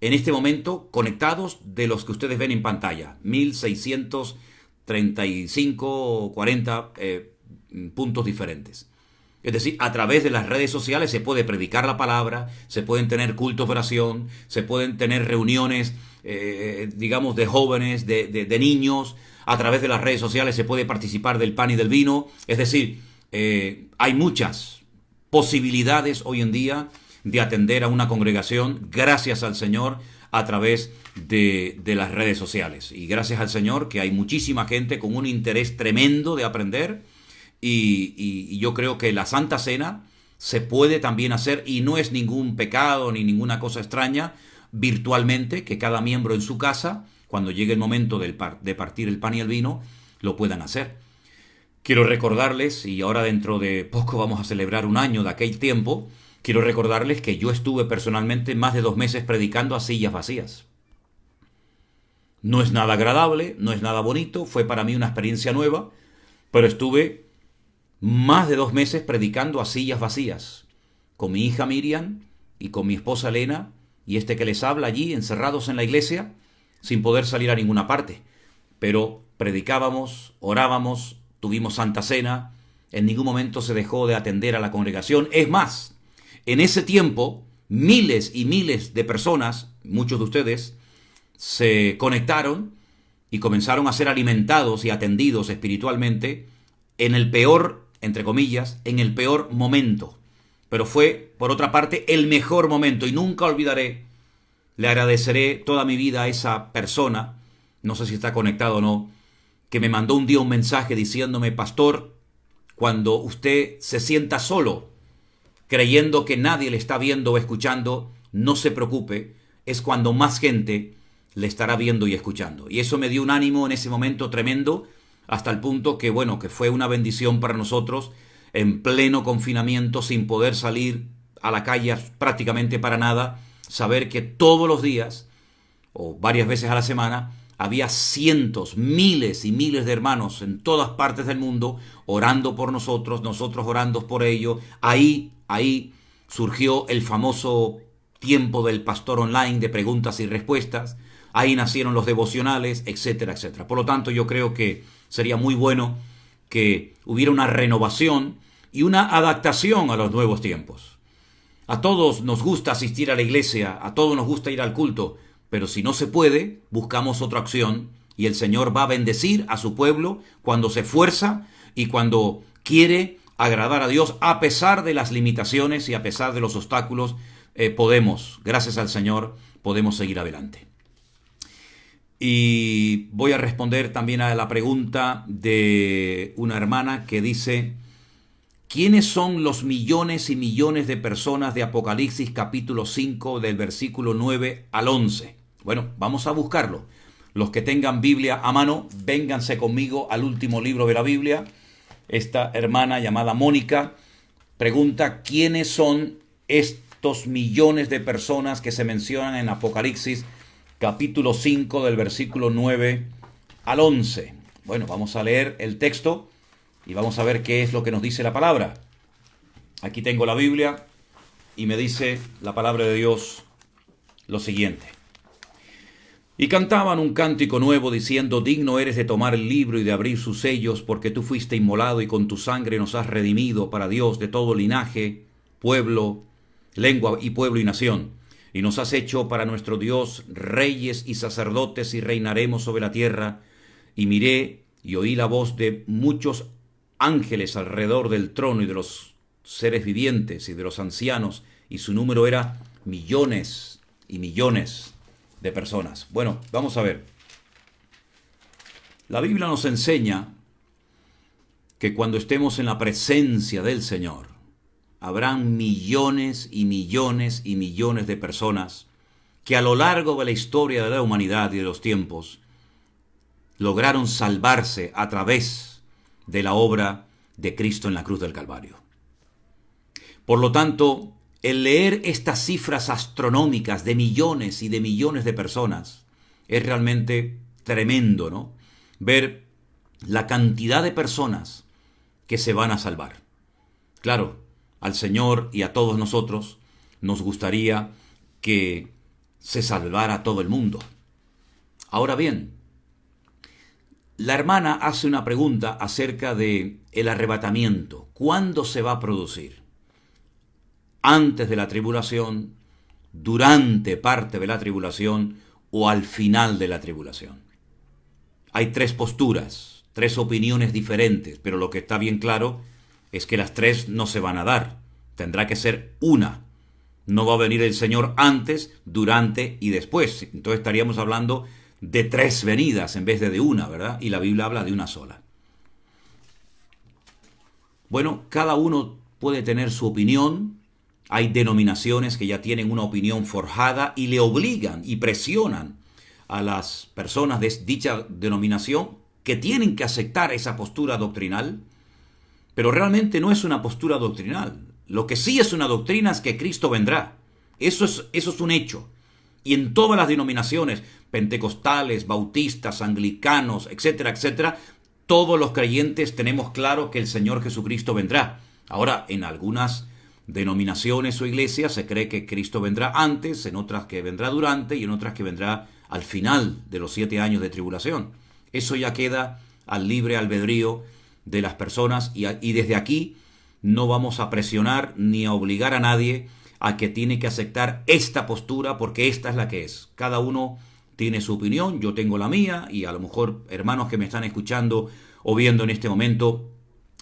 en este momento conectados de los que ustedes ven en pantalla. 1635 o 40 puntos diferentes. Es decir, a través de las redes sociales se puede predicar la palabra, se pueden tener cultos de oración, se pueden tener reuniones, digamos, de jóvenes, de niños. A través de las redes sociales se puede participar del pan y del vino. Es decir, hay muchas posibilidades hoy en día de atender a una congregación, gracias al Señor, a través de las redes sociales. Y gracias al Señor que hay muchísima gente con un interés tremendo de aprender. Y yo creo que la Santa Cena se puede también hacer, y no es ningún pecado ni ninguna cosa extraña, virtualmente, que cada miembro en su casa, cuando llegue el momento de partir el pan y el vino, lo puedan hacer. Quiero recordarles, y ahora dentro de poco vamos a celebrar un año de aquel tiempo, quiero recordarles que yo estuve personalmente más de 2 meses predicando a sillas vacías. No es nada agradable, no es nada bonito, fue para mí una experiencia nueva, pero estuve más de 2 meses predicando a sillas vacías, con mi hija Miriam y con mi esposa Elena, y este que les habla allí, encerrados en la iglesia, sin poder salir a ninguna parte. Pero predicábamos, orábamos, tuvimos Santa Cena, en ningún momento se dejó de atender a la congregación. Es más, en ese tiempo, miles y miles de personas, muchos de ustedes, se conectaron y comenzaron a ser alimentados y atendidos espiritualmente en el peor, entre comillas, en el peor momento. Pero fue, por otra parte, el mejor momento, y nunca olvidaré, le agradeceré toda mi vida a esa persona, no sé si está conectado o no, que me mandó un día un mensaje diciéndome: pastor, cuando usted se sienta solo, creyendo que nadie le está viendo o escuchando, no se preocupe, es cuando más gente le estará viendo y escuchando. Y eso me dio un ánimo en ese momento tremendo, hasta el punto que, bueno, que fue una bendición para nosotros, en pleno confinamiento, sin poder salir a la calle prácticamente para nada, saber que todos los días, o varias veces a la semana, había cientos, miles y miles de hermanos en todas partes del mundo orando por nosotros, nosotros orando por ellos. Ahí surgió el famoso tiempo del pastor online de preguntas y respuestas. Ahí nacieron los devocionales, etcétera, etcétera. Por lo tanto, yo creo que sería muy bueno que hubiera una renovación y una adaptación a los nuevos tiempos. A todos nos gusta asistir a la iglesia, a todos nos gusta ir al culto, pero si no se puede, buscamos otra opción, y el Señor va a bendecir a su pueblo cuando se esfuerza y cuando quiere agradar a Dios, a pesar de las limitaciones y a pesar de los obstáculos. Gracias al Señor, podemos seguir adelante. Y voy a responder también a la pregunta de una hermana que dice: ¿quiénes son los millones y millones de personas de Apocalipsis capítulo 5 del versículo 9 al 11? Bueno, vamos a buscarlo. Los que tengan Biblia a mano, vénganse conmigo al último libro de la Biblia. Esta hermana llamada Mónica pregunta: ¿quiénes son estos millones de personas que se mencionan en Apocalipsis capítulo 5 del versículo 9 al 11? Bueno, vamos a leer el texto y vamos a ver qué es lo que nos dice la palabra. Aquí tengo la Biblia y me dice la palabra de Dios lo siguiente: y cantaban un cántico nuevo diciendo: digno eres de tomar el libro y de abrir sus sellos, porque tú fuiste inmolado y con tu sangre nos has redimido para Dios de todo linaje, pueblo, lengua y pueblo y nación. Y nos has hecho para nuestro Dios reyes y sacerdotes, y reinaremos sobre la tierra. Y miré y oí la voz de muchos ángeles alrededor del trono y de los seres vivientes y de los ancianos, y su número era millones y millones de personas. Bueno, vamos a ver. La Biblia nos enseña que cuando estemos en la presencia del Señor, habrán millones y millones y millones de personas que a lo largo de la historia de la humanidad y de los tiempos lograron salvarse a través de la obra de Cristo en la cruz del Calvario. Por lo tanto, el leer estas cifras astronómicas de millones y de millones de personas es realmente tremendo, ¿no? Ver la cantidad de personas que se van a salvar. Claro, al Señor y a todos nosotros nos gustaría que se salvara todo el mundo. Ahora bien, la hermana hace una pregunta acerca de el arrebatamiento. ¿Cuándo se va a producir? ¿Antes de la tribulación, durante parte de la tribulación o al final de la tribulación? Hay 3 posturas, 3 opiniones diferentes, pero lo que está bien claro es que las 3 no se van a dar. Tendrá que ser una. No va a venir el Señor antes, durante y después. Entonces estaríamos hablando de 3 venidas en vez de una, ¿verdad? Y la Biblia habla de una sola. Bueno, cada uno puede tener su opinión. Hay denominaciones que ya tienen una opinión forjada y le obligan y presionan a las personas de dicha denominación que tienen que aceptar esa postura doctrinal, pero realmente no es una postura doctrinal. Lo que sí es una doctrina es que Cristo vendrá. Eso es un hecho. Y en todas las denominaciones, pentecostales, bautistas, anglicanos, etcétera, etcétera, todos los creyentes tenemos claro que el Señor Jesucristo vendrá. Ahora, en algunas denominaciones o iglesias se cree que Cristo vendrá antes, en otras que vendrá durante y en otras que vendrá al final de los 7 años de tribulación. Eso ya queda al libre albedrío de las personas y desde aquí no vamos a presionar ni a obligar a nadie a que tiene que aceptar esta postura porque esta es la que es. Cada uno tiene su opinión, yo tengo la mía y a lo mejor hermanos que me están escuchando o viendo en este momento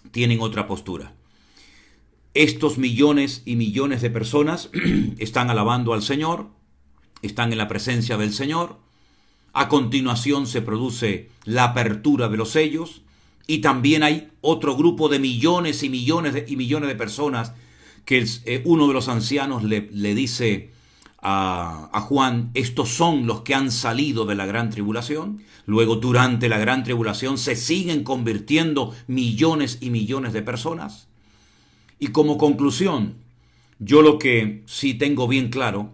tienen otra postura. Estos millones y millones de personas están alabando al Señor, están en la presencia del Señor. A continuación se produce la apertura de los sellos y también hay otro grupo de millones y millones de personas que uno de los ancianos le dice a Juan, estos son los que han salido de la gran tribulación. Luego durante la gran tribulación se siguen convirtiendo millones y millones de personas. Y como conclusión, yo lo que sí tengo bien claro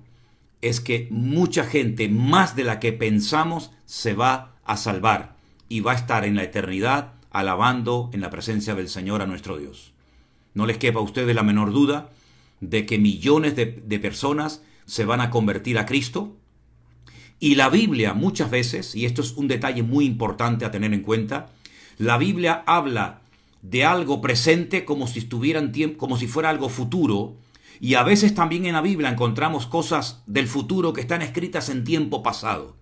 es que mucha gente, más de la que pensamos, se va a salvar y va a estar en la eternidad alabando en la presencia del Señor a nuestro Dios. No les quepa a ustedes la menor duda de que millones de personas se van a convertir a Cristo. Y la Biblia muchas veces, y esto es un detalle muy importante a tener en cuenta, la Biblia habla de algo presente como si como si fuera algo futuro, y a veces también en la Biblia encontramos cosas del futuro que están escritas en tiempo pasado.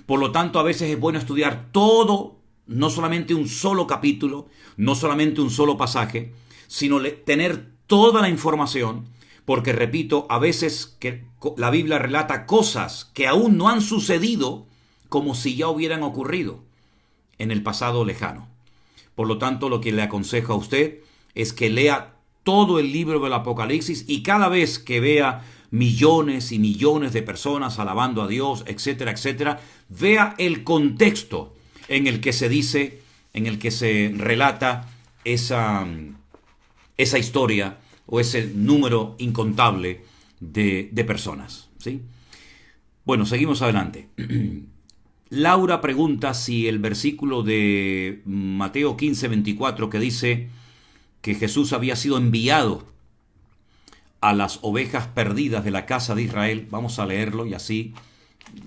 Por lo tanto, a veces es bueno estudiar todo, no solamente un solo capítulo, no solamente un solo pasaje, sino tener toda la información, porque repito, a veces que la Biblia relata cosas que aún no han sucedido como si ya hubieran ocurrido en el pasado lejano. Por lo tanto, lo que le aconsejo a usted es que lea todo el libro del Apocalipsis y cada vez que vea millones y millones de personas alabando a Dios, etcétera, etcétera, vea el contexto en el que se dice, en el que se relata esa historia o ese número incontable de personas, ¿sí? Bueno, seguimos adelante. Laura pregunta si el versículo de Mateo 15:24 que dice que Jesús había sido enviado a las ovejas perdidas de la casa de Israel. Vamos a leerlo y así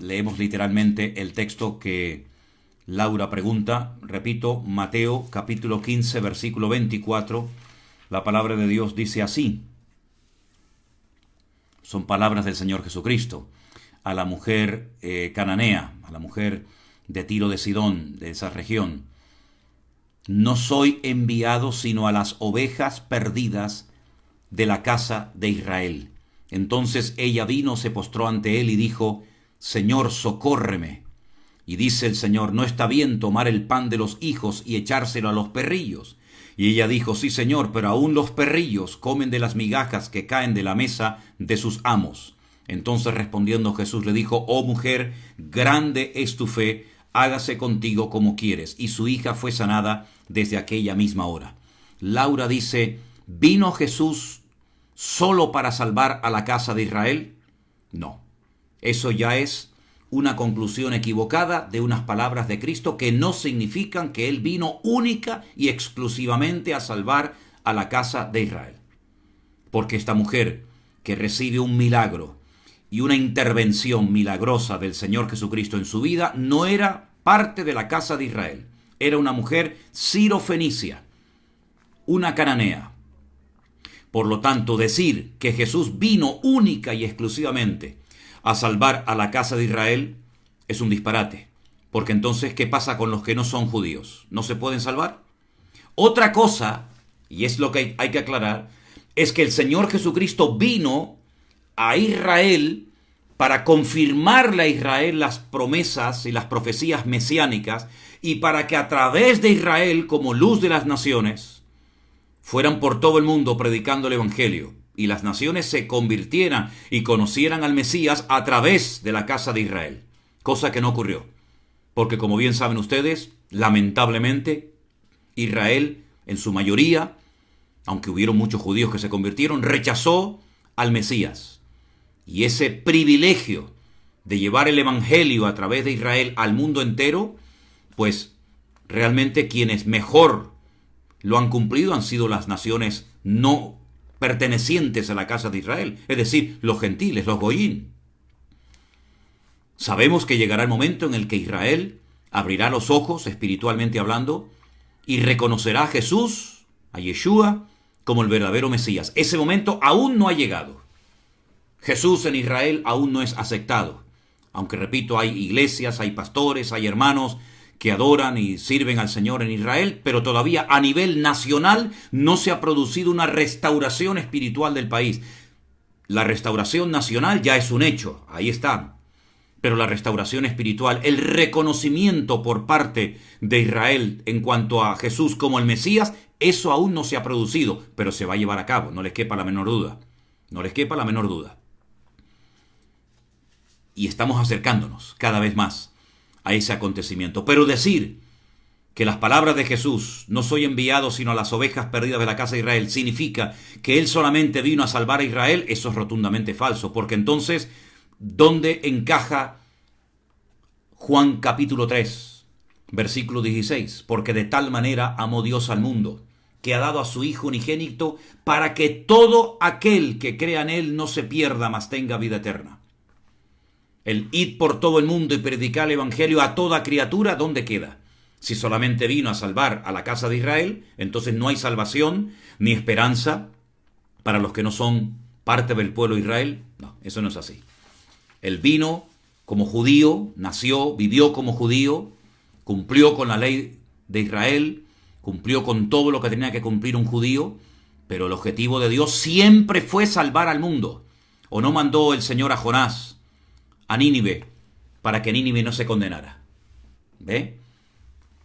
leemos literalmente el texto que Laura pregunta. Repito, Mateo capítulo 15, versículo 24. La palabra de Dios dice así. Son palabras del Señor Jesucristo a la mujer cananea, a la mujer de Tiro de Sidón, de esa región. No soy enviado sino a las ovejas perdidas de la casa de Israel. Entonces ella vino, se postró ante él y dijo, Señor, socórreme. Y dice el Señor, no está bien tomar el pan de los hijos y echárselo a los perrillos. Y ella dijo, sí, Señor, pero aún los perrillos comen de las migajas que caen de la mesa de sus amos. Entonces respondiendo Jesús le dijo, oh mujer, grande es tu fe, hágase contigo como quieres. Y su hija fue sanada desde aquella misma hora. Laura dice, ¿vino Jesús solo para salvar a la casa de Israel? No, eso ya es una conclusión equivocada de unas palabras de Cristo que no significan que Él vino única y exclusivamente a salvar a la casa de Israel. Porque esta mujer que recibe un milagro y una intervención milagrosa del Señor Jesucristo en su vida no era parte de la casa de Israel. Era una mujer sirofenicia, una cananea. Por lo tanto, decir que Jesús vino única y exclusivamente a salvar a la casa de Israel es un disparate. Porque entonces, ¿qué pasa con los que no son judíos? ¿No se pueden salvar? Otra cosa, y es lo que hay que aclarar, es que el Señor Jesucristo vino a Israel para confirmarle a Israel las promesas y las profecías mesiánicas y para que a través de Israel, como luz de las naciones, fueran por todo el mundo predicando el Evangelio y las naciones se convirtieran y conocieran al Mesías a través de la casa de Israel, cosa que no ocurrió. Porque como bien saben ustedes, lamentablemente, Israel en su mayoría, aunque hubieron muchos judíos que se convirtieron, rechazó al Mesías. Y ese privilegio de llevar el Evangelio a través de Israel al mundo entero, pues realmente quienes mejor lo han cumplido han sido las naciones no pertenecientes a la casa de Israel, es decir, los gentiles, los goyín. Sabemos que llegará el momento en el que Israel abrirá los ojos, espiritualmente hablando, y reconocerá a Jesús, a Yeshua, como el verdadero Mesías. Ese momento aún no ha llegado. Jesús en Israel aún no es aceptado. Aunque repito, hay iglesias, hay pastores, hay hermanos que adoran y sirven al Señor en Israel, pero todavía a nivel nacional no se ha producido una restauración espiritual del país. La restauración nacional ya es un hecho, ahí está. Pero la restauración espiritual, el reconocimiento por parte de Israel en cuanto a Jesús como el Mesías, eso aún no se ha producido, pero se va a llevar a cabo, no les quepa la menor duda. No les quepa la menor duda. Y estamos acercándonos cada vez más a ese acontecimiento. Pero decir que las palabras de Jesús, no soy enviado sino a las ovejas perdidas de la casa de Israel, significa que Él solamente vino a salvar a Israel, eso es rotundamente falso, porque entonces, ¿dónde encaja Juan capítulo 3, versículo 16? Porque de tal manera amó Dios al mundo, que ha dado a su Hijo unigénito, para que todo aquel que crea en Él no se pierda, mas tenga vida eterna. El id por todo el mundo y predicar el Evangelio a toda criatura, ¿dónde queda? Si solamente vino a salvar a la casa de Israel, entonces no hay salvación ni esperanza para los que no son parte del pueblo de Israel. No, eso no es así. Él vino como judío, nació, vivió como judío, cumplió con la ley de Israel, cumplió con todo lo que tenía que cumplir un judío, pero el objetivo de Dios siempre fue salvar al mundo. ¿O no mandó el Señor a Jonás a Nínive para que Nínive no se condenara? ¿Ve?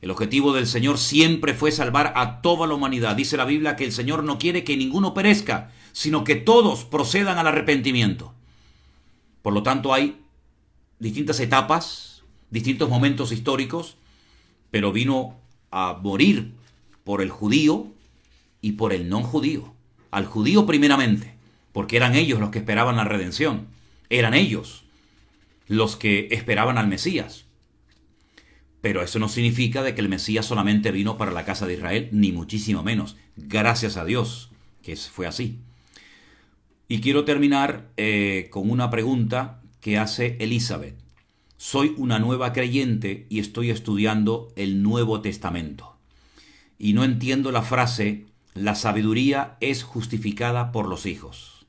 El objetivo del Señor siempre fue salvar a toda la humanidad. Dice la Biblia que el Señor no quiere que ninguno perezca, sino que todos procedan al arrepentimiento. Por lo tanto, hay distintas etapas, distintos momentos históricos, pero vino a morir por el judío y por el no judío. Al judío primeramente, porque eran ellos los que esperaban la redención. Eran ellos los que esperaban al Mesías. Pero eso no significa de que el Mesías solamente vino para la casa de Israel, ni muchísimo menos. Gracias a Dios que fue así. Y quiero terminar con una pregunta que hace Elizabeth. Soy una nueva creyente y estoy estudiando el Nuevo Testamento. Y no entiendo la frase, la sabiduría es justificada por los hijos.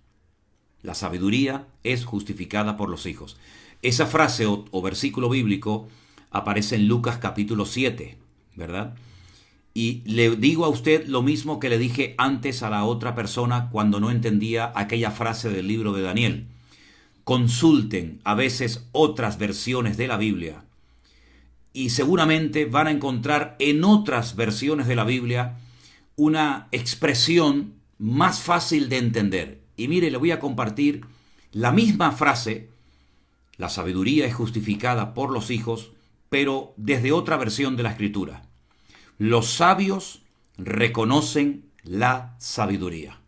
La sabiduría es justificada por los hijos. Esa frase o versículo bíblico aparece en Lucas capítulo 7, ¿verdad? Y le digo a usted lo mismo que le dije antes a la otra persona cuando no entendía aquella frase del libro de Daniel. Consulten a veces otras versiones de la Biblia y seguramente van a encontrar en otras versiones de la Biblia una expresión más fácil de entender. Y mire, le voy a compartir la misma frase. La sabiduría es justificada por los hijos, pero desde otra versión de la Escritura. Los sabios reconocen la sabiduría.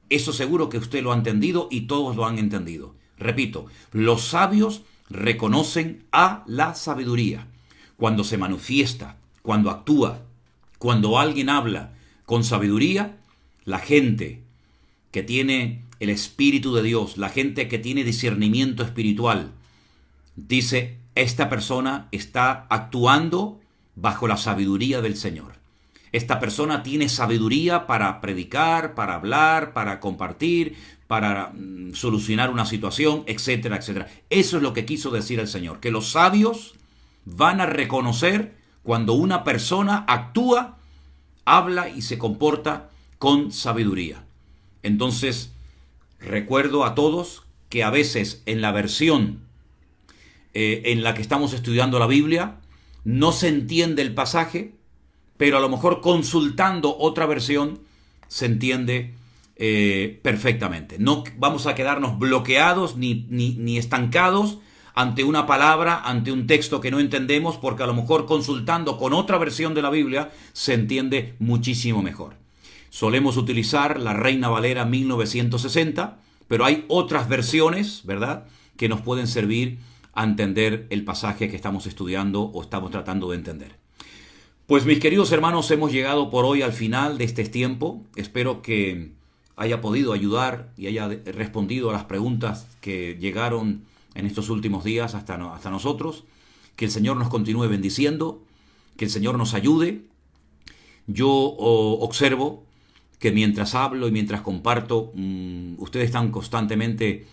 Eso seguro que usted lo ha entendido y todos lo han entendido. Repito, los sabios reconocen a la sabiduría. Cuando se manifiesta, cuando actúa, cuando alguien habla con sabiduría, la gente que tiene el Espíritu de Dios, la gente que tiene discernimiento espiritual, dice, esta persona está actuando bajo la sabiduría del Señor. Esta persona tiene sabiduría para predicar, para hablar, para compartir, para solucionar una situación, etcétera, etcétera. Eso es lo que quiso decir el Señor, que los sabios van a reconocer cuando una persona actúa, habla y se comporta con sabiduría. Entonces, recuerdo a todos que a veces en la versión en la que estamos estudiando la Biblia, no se entiende el pasaje, pero a lo mejor consultando otra versión, se entiende perfectamente. No vamos a quedarnos bloqueados ni estancados ante una palabra, ante un texto que no entendemos, porque a lo mejor consultando con otra versión de la Biblia se entiende muchísimo mejor. Solemos utilizar la Reina Valera 1960, pero hay otras versiones, ¿verdad?, que nos pueden servir a entender el pasaje que estamos estudiando o estamos tratando de entender. Pues mis queridos hermanos, hemos llegado por hoy al final de este tiempo. Espero que haya podido ayudar y haya respondido a las preguntas que llegaron en estos últimos días hasta nosotros. Que el Señor nos continúe bendiciendo, que el Señor nos ayude. Yo observo que mientras hablo y mientras comparto, ustedes están constantemente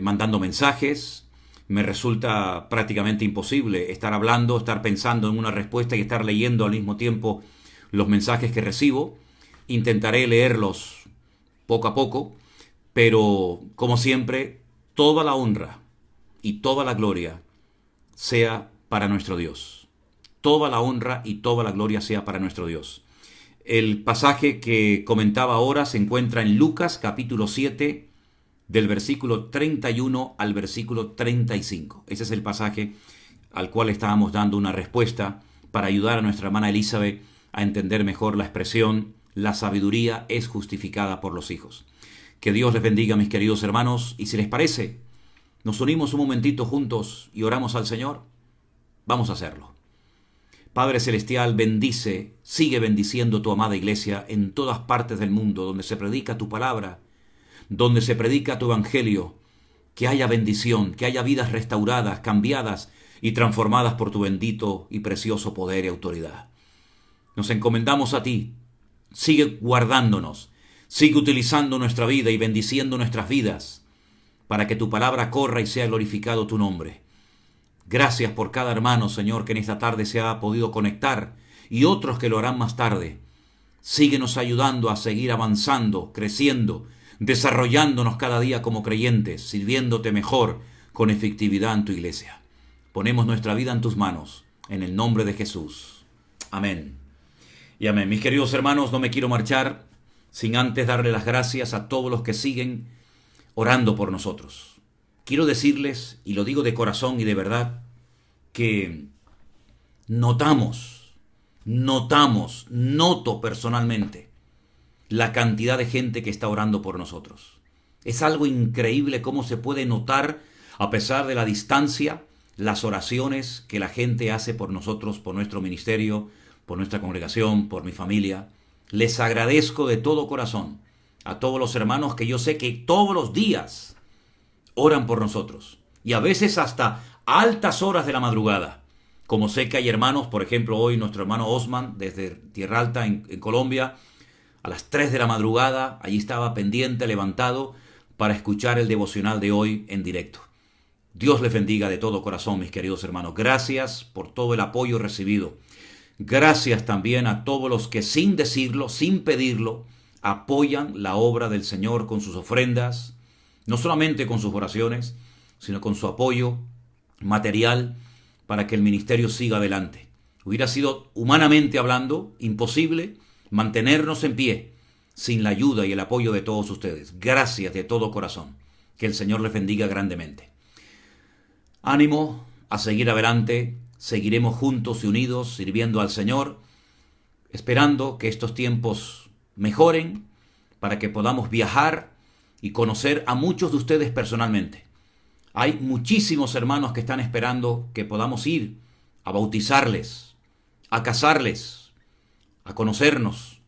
mandando mensajes. Me resulta prácticamente imposible estar hablando, estar pensando en una respuesta y estar leyendo al mismo tiempo los mensajes que recibo. Intentaré leerlos poco a poco, pero como siempre, toda la honra y toda la gloria sea para nuestro Dios. Toda la honra y toda la gloria sea para nuestro Dios. El pasaje que comentaba ahora se encuentra en Lucas capítulo 7, del versículo 31 al versículo 35. Ese es el pasaje al cual estábamos dando una respuesta para ayudar a nuestra hermana Elizabeth a entender mejor la expresión "la sabiduría es justificada por los hijos". Que Dios les bendiga, mis queridos hermanos, y si les parece, nos unimos un momentito juntos y oramos al Señor. Vamos a hacerlo. Padre Celestial, bendice, sigue bendiciendo tu amada iglesia en todas partes del mundo donde se predica tu palabra, donde se predica tu evangelio. Que haya bendición, que haya vidas restauradas, cambiadas y transformadas por tu bendito y precioso poder y autoridad. Nos encomendamos a ti. Sigue guardándonos, sigue utilizando nuestra vida y bendiciendo nuestras vidas para que tu palabra corra y sea glorificado tu nombre. Gracias por cada hermano, Señor, que en esta tarde se ha podido conectar y otros que lo harán más tarde. Síguenos ayudando a seguir avanzando, creciendo, desarrollándonos cada día como creyentes, sirviéndote mejor con efectividad en tu iglesia. Ponemos nuestra vida en tus manos, en el nombre de Jesús. Amén. Y amén. Mis queridos hermanos, no me quiero marchar sin antes darle las gracias a todos los que siguen orando por nosotros. Quiero decirles, y lo digo de corazón y de verdad, que noto personalmente la cantidad de gente que está orando por nosotros. Es algo increíble cómo se puede notar, a pesar de la distancia, las oraciones que la gente hace por nosotros, por nuestro ministerio, por nuestra congregación, por mi familia. Les agradezco de todo corazón a todos los hermanos que yo sé que todos los días oran por nosotros. Y a veces hasta altas horas de la madrugada. Como sé que hay hermanos, por ejemplo, hoy nuestro hermano Osman, desde Tierra Alta, en Colombia, a las 3 de la madrugada, allí estaba pendiente, levantado, para escuchar el devocional de hoy en directo. Dios les bendiga de todo corazón, mis queridos hermanos. Gracias por todo el apoyo recibido. Gracias también a todos los que sin decirlo, sin pedirlo, apoyan la obra del Señor con sus ofrendas, no solamente con sus oraciones, sino con su apoyo material para que el ministerio siga adelante. Hubiera sido, humanamente hablando, imposible mantenernos en pie sin la ayuda y el apoyo de todos ustedes. Gracias de todo corazón. Que el Señor les bendiga grandemente. Ánimo a seguir adelante. Seguiremos juntos y unidos sirviendo al Señor, esperando que estos tiempos mejoren para que podamos viajar y conocer a muchos de ustedes personalmente. Hay muchísimos hermanos que están esperando que podamos ir a bautizarles, a casarles, a conocernos,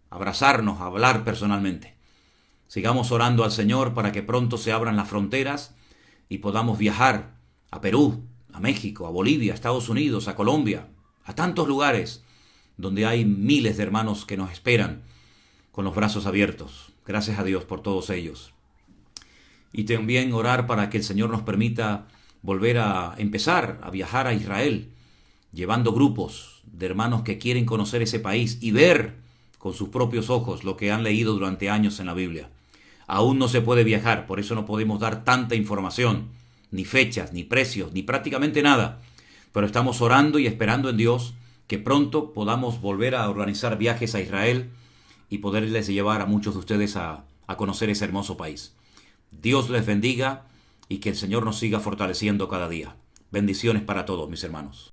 a abrazarnos, a hablar personalmente. Sigamos orando al Señor para que pronto se abran las fronteras y podamos viajar a Perú, a México, a Bolivia, a Estados Unidos, a Colombia, a tantos lugares donde hay miles de hermanos que nos esperan con los brazos abiertos. Gracias a Dios por todos ellos. Y también orar para que el Señor nos permita volver a empezar a viajar a Israel, llevando grupos de hermanos que quieren conocer ese país y ver con sus propios ojos lo que han leído durante años en la Biblia. Aún no se puede viajar, por eso no podemos dar tanta información, ni fechas, ni precios, ni prácticamente nada. Pero estamos orando y esperando en Dios que pronto podamos volver a organizar viajes a Israel y poderles llevar a muchos de ustedes a conocer ese hermoso país. Dios les bendiga y que el Señor nos siga fortaleciendo cada día. Bendiciones para todos, mis hermanos.